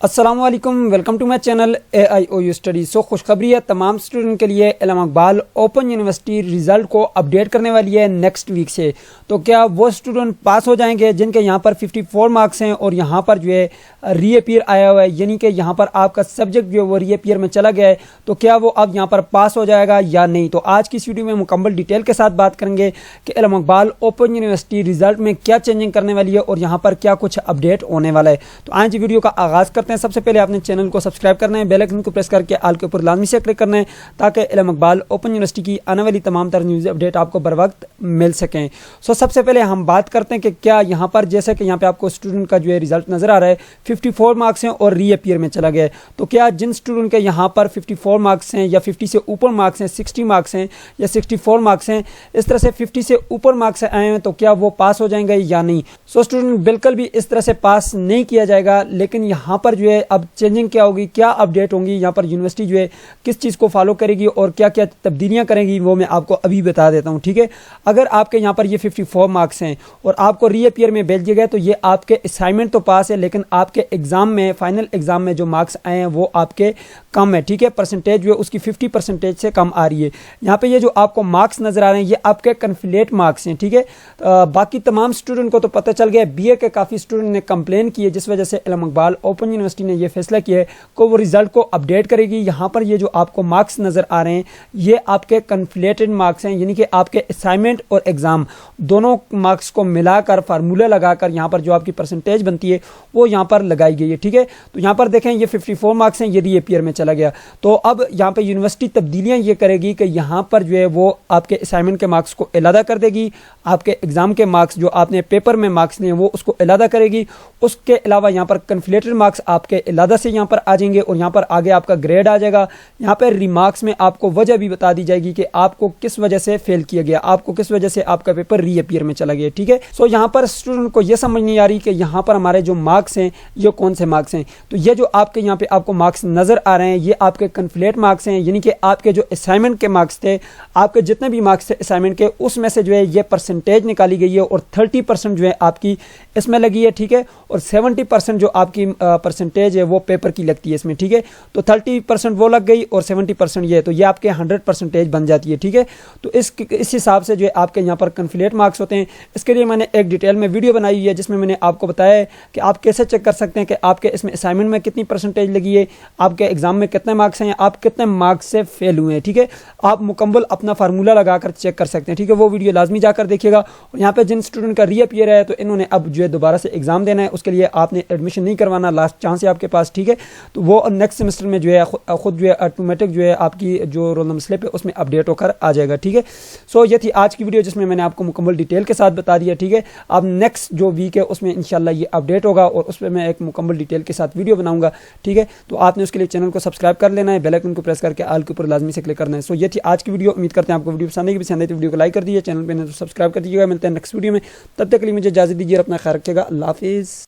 السلام علیکم، welcome to my channel AIOU study. خوشخبری ہے تمام اسٹوڈنٹ کے لیے، علم اقبال اوپن یونیورسٹی رزلٹ کو اپڈیٹ کرنے والی ہے نیکسٹ ویک سے۔ تو کیا وہ اسٹوڈنٹ پاس ہو جائیں گے جن کے یہاں پر 54 مارکس ہیں اور یہاں پر جو ہے ری اپیئر آیا ہوا ہے، یعنی کہ یہاں پر آپ کا سبجیکٹ جو ہے وہ ری اپیئر میں چلا گیا ہے، تو کیا وہ اب یہاں پر پاس ہو جائے گا یا نہیں؟ تو آج کی اس ویڈیو میں مکمل ڈیٹیل کے ساتھ بات کریں گے کہ علم اقبال اوپن یونیورسٹی رزلٹ میں کیا چینجنگ کرنے والی ہے اور یہاں پر کیا کچھ اپڈیٹ ہونے والا ہے۔ تو آج ویڈیو کا آغاز کرتے ہیں۔ سب سے پہلے آپ نے چینل کو سبسکرائب کرنا ہے، بیل آئکن کو پریس کر کے آل کے اوپر لازمی سے کلک کرنا ہے تاکہ علم اقبال اوپن یونیورسٹی کی آنے والی تمام تر نیوز اپڈیٹ آپ کو بر وقت مل سکیں۔ سب سے پہلے ہم بات کرتے ہیں کہ کیا یہاں پر جیسے کہ یہاں پہ آپ کو اسٹوڈنٹ کا جو ہے رزلٹ نظر آ رہا ہے 54 مارکس ہیں اور ری اپیئر میں چلا گیا ہے، تو کیا جن اسٹوڈنٹ کے یہاں پر 54 مارکس ہیں یا 50 سے اوپر مارکس ہیں، 60 مارکس ہیں یا 64 مارکس ہیں، اس طرح سے 50 سے اوپر مارکس آئے ہیں، تو کیا وہ پاس ہو جائیں گے یا نہیں؟ اسٹوڈنٹ بالکل بھی اس طرح سے پاس نہیں کیا جائے گا، لیکن یہاں پر جو ہے اب چینجنگ کیا ہوگی، کیا اپڈیٹ ہوں گی، یہاں پر یونیورسٹی جو ہے کس چیز کو فالو کرے گی اور کیا کیا تبدیلیاں کرے گی، وہ میں آپ کو ابھی بتا دیتا ہوں، ٹھیک ہے؟ اگر آپ کے یہاں پر یہ 54 مارکس ہیں اور آپ کو ری اپیئر میں بھیج دیے گئے تو یہ آپ کے اسائنمنٹ تو پاس ہے، لیکن آپ کے ایگزام میں فائنل ایگزام میں جو مارکس آئے ہیں وہ آپ کے کم ہے، ٹھیک ہے؟ پرسنٹیج جو ہے اس کی 50% سے کم آ رہی ہے۔ یہاں پہ یہ جو آپ کو مارکس نظر آ رہے ہیں یہ آپ کے کنفلیٹ مارکس ہیں، ٹھیک ہے؟ باقی تمام اسٹوڈنٹ کو تو پتہ چل گیا، BA کے کافی اسٹوڈنٹ نے کمپلین کی ہے، جس وجہ سے علم اقبال اوپن یونیورسٹی نے یہ فیصلہ کیا ہے کہ وہ رزلٹ کو اپڈیٹ کرے گی۔ یہاں پر یہ جو آپ کو مارکس نظر آ رہے ہیں یہ آپ کے کنفلیٹڈ مارکس ہیں، یعنی کہ آپ کے اسائنمنٹ اور ایگزام دونوں مارکس کو ملا کر فارمولہ لگا کر یہاں پر جو آپ کی پرسنٹیج بنتی ہے وہ یہاں پر لگائی گئی ہے، ٹھیک ہے؟ تو یہاں پر دیکھیں یہ 54 مارکس ہیں، یہ ری اپیئر میں چلا گیا، تو اب یہاں پہ یونیورسٹی تبدیلیاں یہ کرے گی کہ یہاں پر جو ہے وہ آپ کے اسائنمنٹ کے مارکس کو علیحدہ کر دے گی، آپ کے ایگزام کے مارکس جو آپ نے پیپر میں مارکس لیے وہ اس کو علیحدہ کرے گی، اس کے علاوہ یہاں پر کنفلیٹڈ مارکس آپ کے علیحدہ سے یہاں پر آ جائیں گے اور یہاں پر آگے آپ کا گریڈ آ جائے گا۔ یہاں پہ ریمارکس میں آپ کو وجہ بھی بتا دی جائے گی کہ آپ کو کس وجہ سے فیل کیا گیا، آپ کو کس وجہ سے آپ کا پیپر ری اپیئر میں چلا گیا، ٹھیک ہے؟ یہاں پر اسٹوڈنٹ کو یہ سمجھ نہیں آ رہی کہ یہاں پر ہمارے جو مارکس ہیں یہ کون سے مارکس ہیں۔ تو یہ جو آپ کے یہاں پہ آپ کو مارکس نظر آ رہے ہیں یہ آپ کے کنفلیٹ مارکس ہیں، یعنی کہ آپ کے جو اسائنمنٹ کے مارکس تھے، آپ کے جتنے بھی مارکس تھے اسائنمنٹ کے، اس میں سے جو ہے یہ پرسنٹیج نکالی گئی ہے اور 30% جو ہے آپ کی اس میں لگی ہے، ٹھیک ہے؟ اور 70% جو آپ کی پرسنٹیج ہے وہ پیپر کی لگتی ہے اس میں، ٹھیک ہے؟ تو 30% وہ لگ گئی اور 70% یہ، تو یہ آپ کے 100% بن جاتی ہے، ٹھیک ہے؟ تو اس حساب سے جو ہے آپ کے یہاں پر کنفلیٹ مارکس ہوتے ہیں۔ اس کے لیے میں نے ایک ڈیٹیل میں ویڈیو بنائی ہوئی ہے جس میں نے آپ کو بتایا ہے کہ آپ کیسے چیک کر سکتے ہیں کہ آپ کے اس میں اسائنمنٹ میں کتنی پرسنٹیج لگی ہے، آپ کے ایگزام میں کتنے مارکس ہیں، آپ کتنے مارکس سے فیل ہوئے ہیں، ٹھیک ہے؟ آپ مکمل اپنا فارمولہ لگا کر چیک کر سکتے ہیں، ٹھیک ہے؟ وہ ویڈیو لازمی جا کر دیکھیے گا۔ اور یہاں پہ جن اسٹوڈنٹ کا ری اپیئر ہے تو انہوں نے اب جو ہے دوبارہ سے ایگزام دینا ہے، اس کے لیے آپ نے ایڈمیشن نہیں کروانا، لاسٹ چانس ہے آپ کے پاس، ٹھیک ہے؟ تو وہ نیکسٹ سیمسٹر میں جو ہے خود جو ہے آٹومیٹک جو ہے آپ کی جو رول نمبر سلپ ہے اس میں اپڈیٹ ہو کر آ جائے گا، ٹھیک ہے؟ یہ تھی آج کی ویڈیو جس میں نے آپ کو مکمل ڈیٹیل کے ساتھ بتا دیا، ٹھیک ہے؟ اب نیکسٹ جو ویک ہے اس میں انشاءاللہ یہ اپڈیٹ ہوگا اور اس پہ میں ایک مکمل ڈیٹیل کے ساتھ ویڈیو بناؤں گا، ٹھیک ہے؟ تو آپ نے اس کے لیے چینل کو سبسکرائب کر لینا ہے، بیل آئکن کو پریس کر کے آل کے اوپر لازمی سے کلک کرنا ہے۔ یہ تھی آج کی ویڈیو، امید کرتے ہیں آپ کو ویڈیو پسند آئی ہوگی، پسند آئی تو ویڈیو کو لائک کر دیجیے، چینل پہ نہیں تو سبسکرائب کر دیجیے گا۔ ملتے ہیں نیکسٹ ویڈیو میں، تب تک کے لیے مجھے اجازت دیجیے، اپنا خیال رکھیے گا، اللہ حافظ۔